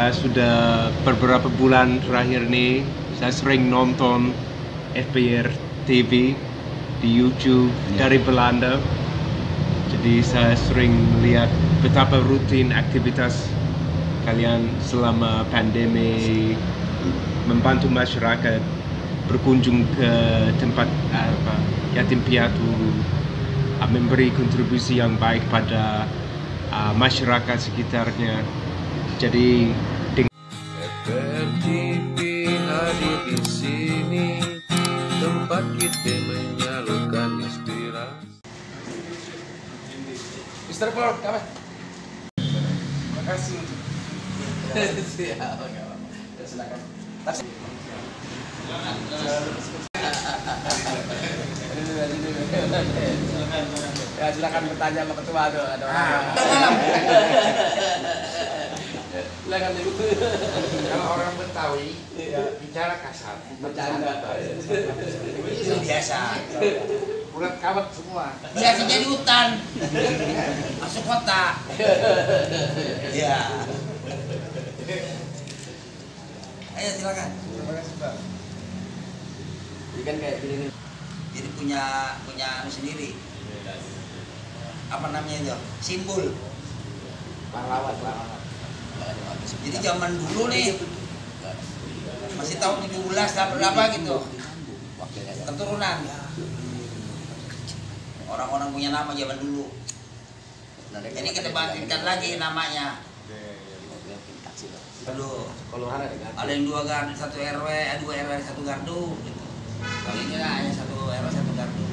Saya sudah beberapa bulan terakhir ini saya sering nonton FPR TV di YouTube dari Belanda. Jadi saya sering melihat betapa rutin aktivitas kalian selama pandemi, membantu masyarakat berkunjung ke tempat yatim piatu, memberi kontribusi yang baik pada masyarakat sekitarnya. Jadi FPR TV hadir di sini, tempat kita menyalurkan inspirasi. Mister Paul, kapan? Makasih. Siap, silakan. Ya, silakan bertanya sama ketua tuh, ada orang. Silakan Ibu. Kalau orang Betawi bicara kasar, Bercanda. itu biasa. Bulat kawat semua. Biasanya di hutan, masuk kota. Iya. Ayo silakan. Terima kasih Pak. Ini kan kayak gini nih. Jadi punya anu sendiri. Apa namanya itu? Simbol. Pahlawan. Jadi zaman dulu nih, masih tahun 17 tahun berapa gitu, keturunan. Orang-orang punya nama zaman dulu. Ini kita bangkitkan lagi namanya. Aduh, ada yang 2 gardu, 1 RW, 2 RW, 1 gardu. Gitu. Kali ini hanya 1 RW, 1 gardu.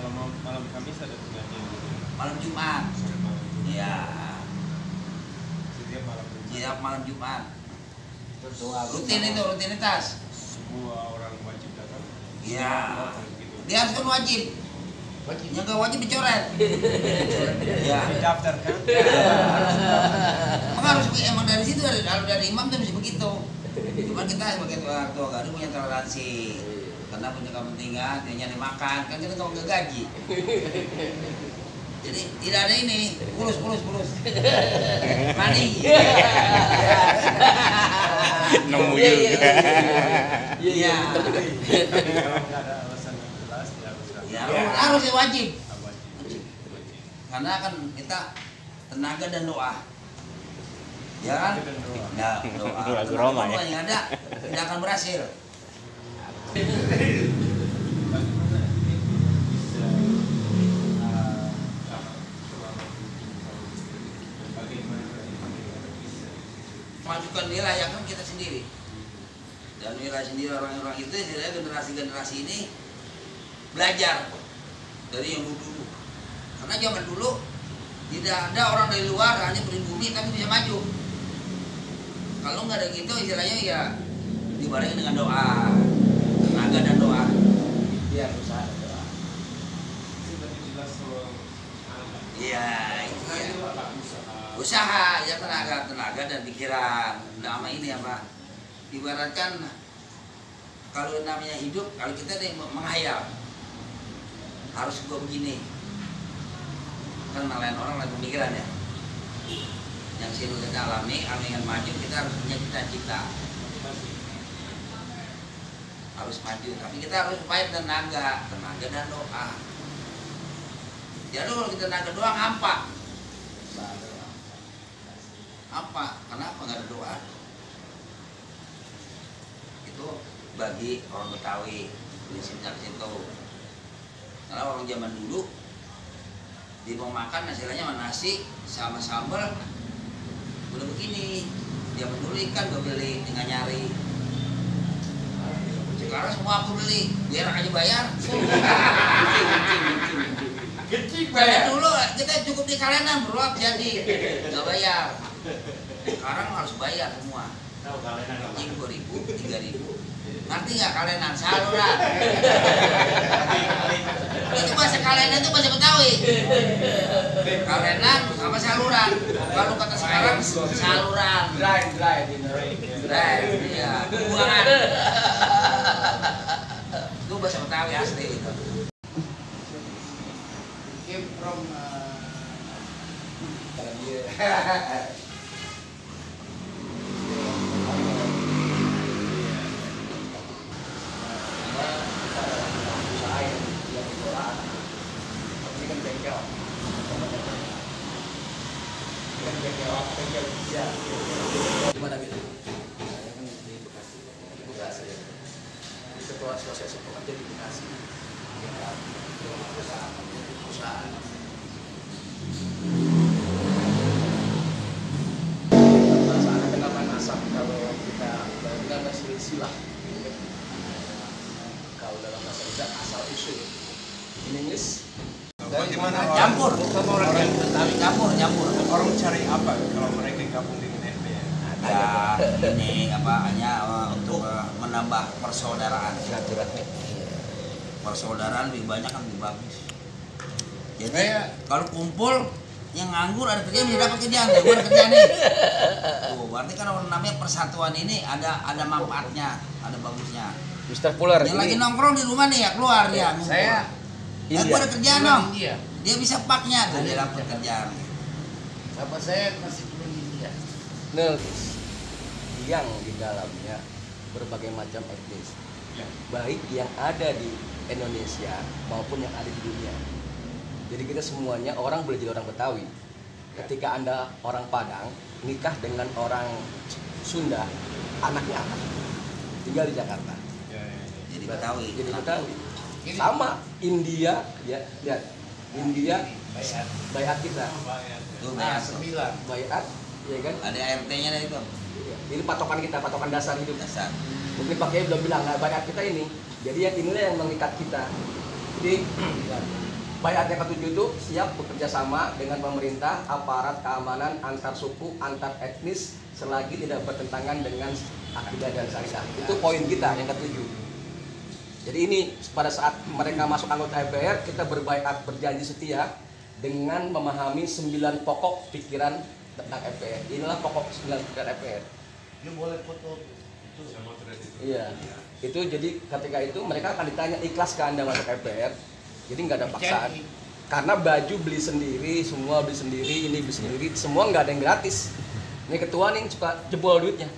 kalau malam Kamis ada tugasnya Malam Jumat. Iya. setiap malam Setiap malam Jumat. Rutin itu, rutinitas. semua orang wajib datang. Iya. Gitu. Dia harus kan wajib. Yang nggak wajib dicoret. Iya. Daftar kan? Emang harus emang dari situ kalau dari imam tuh mesti begitu. Cuman kita sebagai ketua gardu punya toleransi. Karena punya kepentingan, dia nyari makan, kan kita nggak gaji. Jadi tidak ada ini, pulus. Money. Nemu juga. Iya. Kalau nggak ada alasan yang jelas ya Harus ya wajib. Karena kan kita tenaga dan doa. Ya kan? Ya, doa. Roma ya. Yang ada tidak akan berhasil. Majukan nilai yang kan kita sendiri. Dan nilai sendiri orang-orang itu generasi-generasi ini belajar dari yang dulu. Karena zaman dulu tidak ada orang dari luar hanya pribumi tapi bisa maju. Kalau nggak ada gitu istilahnya ya dibarengi dengan doa, tenaga dan doa. Biar usaha doa. Iya, itu ya. Usaha ya tenaga dan pikiran. Nama ini apa? Ibaratkan kalau namanya hidup, kalau kita nih menghayal harus gua begini. Kan lain orang lain pemikiran ya. Yang selalu kita alami, ingin maju, kita harus punya cita-cita. Harus maju, tapi kita harus upaya tenaga dan doa. Jadi kalau kita tenaga doa hampa. Apa? Kenapa nggak ada doa? Itu bagi orang Betawi prinsipnya situ. Karena orang zaman dulu dia mau makan hasilnya nasi sama sambal udah begini. Zaman dulu ikan gue beli tinggal nyari. Sekarang semua aku beli, biar aja bayar. Bayar dulu kita cukup di kalenan bro, jadi nggak bayar. Sekarang harus bayar semua. Cing 2.000, 3.000. Ngerti nggak kalenan? Saluran. Itu bahasa kalenan itu bahasa Betawi. Kalenan sama saluran. Kalau kata sekarang saluran. Dry. Iya. Buangan. Itu bahasa Betawi asli itu. Came from Ya. Gimana gitu? Saya kan di Bekasi. Di Bekasi. Ketua Asosiasi Pekerja di Bekasi. Ya, perusahaan. Perasaan kenapa nasab kalau kita dengan silsilah. Kalau dalam bahasa Indonesia asal usul. In English Bagaimana Campur. orang Campur. orang cari apa kalau mereka gabung dengan FBR? Ya ini hanya untuk menambah persaudaraan. Persaudaraan lebih banyak kan lebih bagus. Jadi kalau kumpul yang nganggur ada kerjaan bisa dapat kerjaan, gue ada kerjaan nih. Tuh, berarti kan orang namanya persatuan ini ada manfaatnya, ada bagusnya. Mr. Fuller Yang lagi nongkrong di rumah nih ya keluar dia. Saya gue ada kerjaan dong. India. Dia bisa paknya tuh dia dapat kerjaan. Bapak saya masih belum India. Nelkis yang di dalamnya berbagai macam etnis, baik yang ada di Indonesia maupun yang ada di dunia. Jadi kita semuanya orang boleh jadi orang Betawi. Ketika Anda orang Padang nikah dengan orang Sunda, anaknya apa? Tinggal di Jakarta. Jadi Betawi. Jadi Betawi. Sama India, ya lihat India bayat kita, Tuh Nah, bayar. 9. bayat, ya kan? Ada RT-nya dari itu. Ini patokan kita, patokan dasar hidup. Dasar. Mungkin Pak Kiai udah bilang, nah bayat kita ini, jadi yang inilah yang mengikat kita. Jadi bayat yang ketujuh itu siap bekerja sama dengan pemerintah, aparat keamanan, antar suku, antar etnis, selagi tidak bertentangan dengan akidah dan syariah. Itu poin kita yang ketujuh. Jadi ini pada saat mereka masuk anggota FBR, kita berbaiat berjanji setia dengan memahami 9 pokok pikiran tentang FBR. Inilah pokok 9 pikiran FBR. Dia boleh foto itu. Iya. Itu jadi ketika itu mereka akan ditanya ikhlas ke Anda masuk FBR. Jadi nggak ada paksaan. Karena baju beli sendiri, semua beli sendiri, ini beli sendiri, semua nggak ada yang gratis. Ini ketua nih suka jebol duitnya.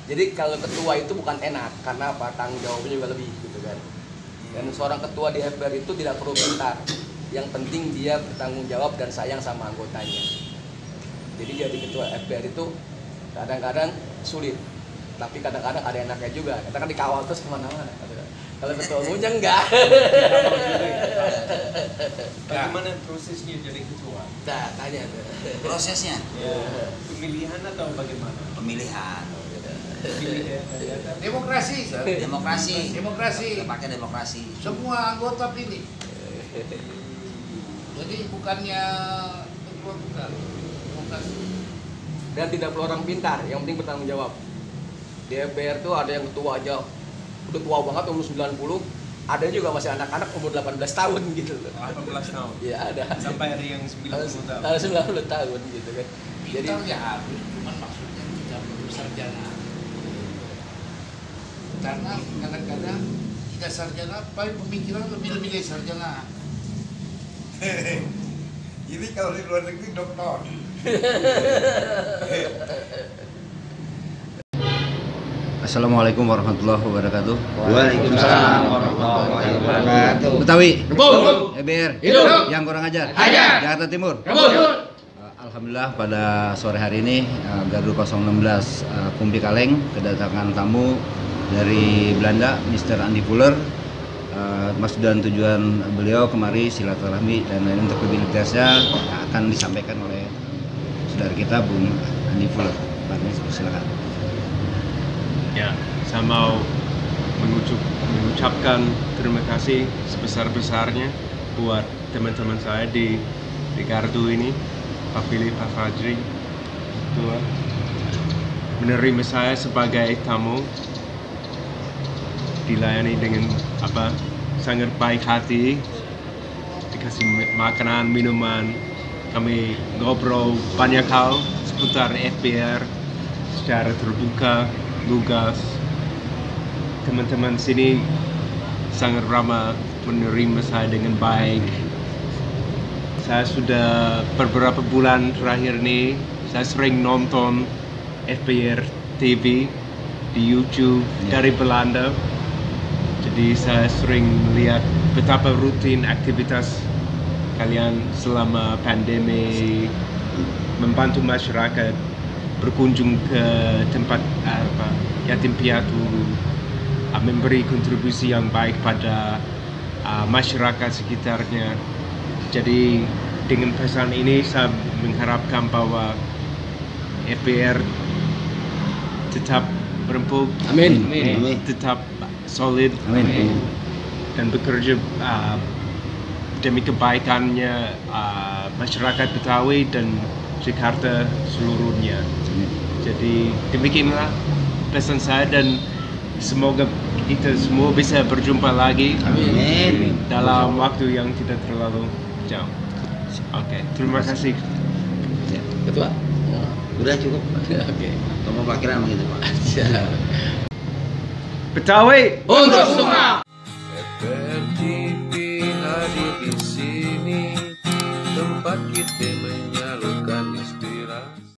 Jadi kalau ketua itu bukan enak, karena apa? Tanggung jawabnya juga lebih gitu kan. Dan seorang ketua di FBR itu tidak perlu pintar. Yang penting dia bertanggung jawab dan sayang sama anggotanya. Jadi jadi ketua FBR itu kadang-kadang sulit, tapi kadang-kadang ada enaknya juga. Kita kan dikawal terus kemana-mana. Kalau ketua umumnya enggak. Bagaimana prosesnya jadi ketua? Nah, tanya tuh. Prosesnya Pemilihan atau bagaimana? pemilihan. Demokrasi. Demokrasi. Kita pakai demokrasi. Semua anggota pilih. Jadi bukannya bukan demokrasi. Dan tidak perlu orang pintar, yang penting bertanggung jawab. Di FBR tuh ada yang ketua aja udah tua banget, umur 90, ada juga masih anak-anak umur 18 tahun gitu loh. 18 tahun. Iya ada. Sampai ada yang 90 tahun. Kalau 90 tahun gitu kan. Jadi Pintar ya harus, cuman maksudnya tidak perlu sarjana. Karena kadang-kadang tidak sarjana, paling pemikiran lebih dari sarjana. Ini kalau di luar negeri dokter. Assalamualaikum warahmatullahi wabarakatuh. Waalaikumsalam warahmatullahi wabarakatuh. Betawi, EBR, yang kurang ajar, Jakarta Timur. Alhamdulillah pada sore hari ini Gardu 016 Kumpi Kaleng kedatangan tamu dari Belanda, Mr. Andy Fuller. Maksud dan tujuan beliau kemari silaturahmi dan lain untuk lebih detailnya akan disampaikan oleh saudara kita Bung Andy Fuller. Silakan. Ya, saya mau mengucapkan terima kasih sebesar-besarnya buat teman-teman saya di Gardu ini, Pak Philip, Pak Fajri, Ketua, menerima saya sebagai tamu, dilayani dengan sangat baik hati, dikasih makanan, minuman, kami ngobrol banyak hal seputar FBR secara terbuka, lugas. Teman-teman sini sangat ramah, menerima saya dengan baik. Saya sudah beberapa bulan terakhir ini, saya sering nonton FBR TV di YouTube dari Belanda. Jadi saya sering melihat betapa rutin aktivitas kalian selama pandemi membantu masyarakat berkunjung ke tempat yatim piatu, memberi kontribusi yang baik pada masyarakat sekitarnya. Jadi dengan pesan ini saya mengharapkan bahwa FPR tetap berempuk, Amin. tetap solid, dan bekerja demi kebaikannya masyarakat Betawi dan Jakarta seluruhnya. Jadi demikianlah pesan saya, dan semoga kita semua bisa berjumpa lagi dalam waktu yang tidak terlalu jauh. Oke, terima kasih. Ketua. Udah cukup. Oke. Kamu pakiran begitu Pak. Betawi Untuk semua. FPR TV hadir di sini, tempat kita